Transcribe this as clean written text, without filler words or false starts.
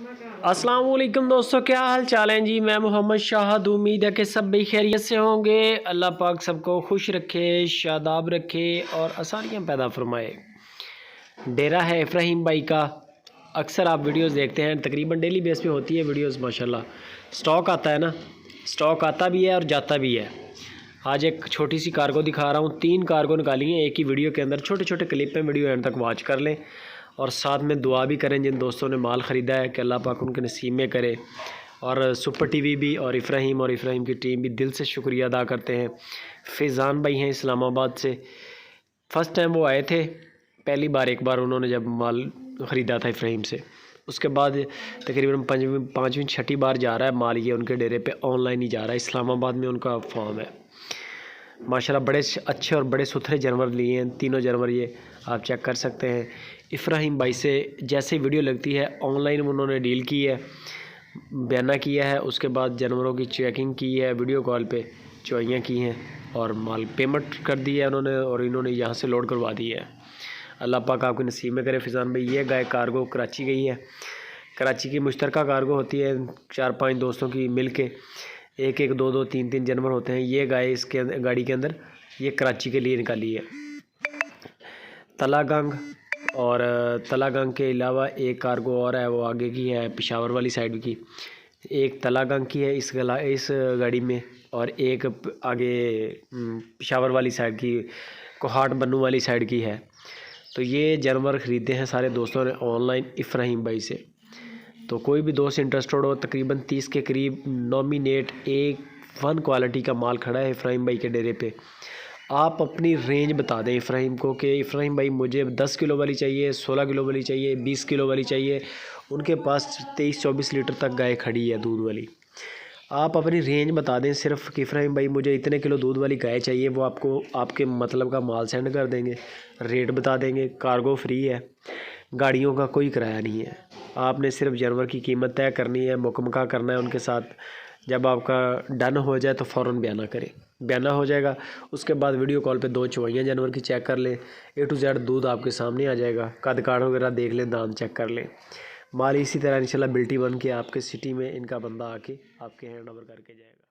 अस्सलाम वालेकुम दोस्तों, क्या हाल चाल है जी। मैं मोहम्मद शाहद, उम्मीद है कि सब भी खैरियत से होंगे। अल्लाह पाक सबको खुश रखे, शादाब रखे और आसानियाँ पैदा फरमाए। डेरा है इब्राहिम भाई का। अक्सर आप वीडियोस देखते हैं, तकरीबन डेली बेस पे होती है वीडियोस माशाल्लाह। स्टॉक आता है ना, स्टॉक आता भी है और जाता भी है। आज एक छोटी सी कार्गो दिखा रहा हूँ, 3 कार्गो निकाली हैं एक ही वीडियो के अंदर। छोटे छोटे क्लिप में वीडियो एंड तक वॉच कर लें और साथ में दुआ भी करें जिन दोस्तों ने माल ख़रीदा है कि अल्लाह पाक उनके नसीब में करे। और सुपर टीवी भी और इब्राहिम की टीम भी दिल से शुक्रिया अदा करते हैं। फैज़ान भाई हैं इस्लामाबाद से, फ़र्स्ट टाइम वो आए थे, पहली बार एक बार उन्होंने जब माल ख़रीदा था इब्राहिम से। उसके बाद तकरीबन पाँचवीं छठी बार जा रहा है माल ये उनके डेरे पे, ऑनलाइन ही जा रहा है। इस्लामाबाद में उनका फार्म है माशाल्लाह। बड़े अच्छे और बड़े सुथरे जानवर लिए हैं, तीनों जानवर ये आप चेक कर सकते हैं। इब्राहिम भाई से जैसे वीडियो लगती है ऑनलाइन उन्होंने डील की है, बयाना किया है, उसके बाद जानवरों की चेकिंग की है, वीडियो कॉल पे चुवाइयाँ की हैं और माल पेमेंट कर दी है उन्होंने और इन्होंने यहाँ से लोड करवा दी है। अल्लाह पाक आपके नसीब में करे। फैज़ान भाई, ये गाय कार्गो कराची गई है। कराची की मुश्तरका कार्गो होती है 4-5 दोस्तों की मिल के, एक एक 2-2 3-3 जानवर होते हैं। ये गाय इसके गाड़ी के अंदर ये कराची के लिए निकाली है। तलागंग और तलागंग के अलावा एक कार्गो और है, वो आगे की है पेशावर वाली साइड की। एक तलागंग की है इस गाड़ी में और एक आगे पेशावर वाली साइड की, कोहाट बन्नू वाली साइड की है। तो ये जानवर ख़रीदे हैं सारे दोस्तों ने ऑनलाइन इब्राहिम भाई से। तो कोई भी दोस्त इंटरेस्टेड हो, तकरीबन 30 के करीब नॉमिनेट A1 क्वालिटी का माल खड़ा है इब्राहिम भाई के डेरे पे। आप अपनी रेंज बता दें इब्राहिम को कि इब्राहिम भाई मुझे 10 किलो वाली चाहिए, 16 किलो वाली चाहिए, 20 किलो वाली चाहिए। उनके पास 23-24 लीटर तक गाय खड़ी है दूध वाली। आप अपनी रेंज बता दें सिर्फ कि इब्राहिम भाई मुझे इतने किलो दूध वाली गाय चाहिए, वो आपको आपके मतलब का माल सेंड कर देंगे, रेट बता देंगे। कार्गो फ्री है, गाड़ियों का कोई किराया नहीं है। आपने सिर्फ जानवर की कीमत तय करनी है, मुकम्मल करना है उनके साथ। जब आपका डन हो जाए तो फ़ौरन बयाना करें, बयाना हो जाएगा। उसके बाद वीडियो कॉल पे 2 चुवाइयाँ जानवर की चेक कर लें, A to Z दूध आपके सामने आ जाएगा। कद काठ वगैरह देख लें, दाम चेक कर लें। माल इसी तरह इंशाल्लाह बिल्टी बन के आपके सिटी में इनका बंदा आके आपके हैंड ओवर करके जाएगा।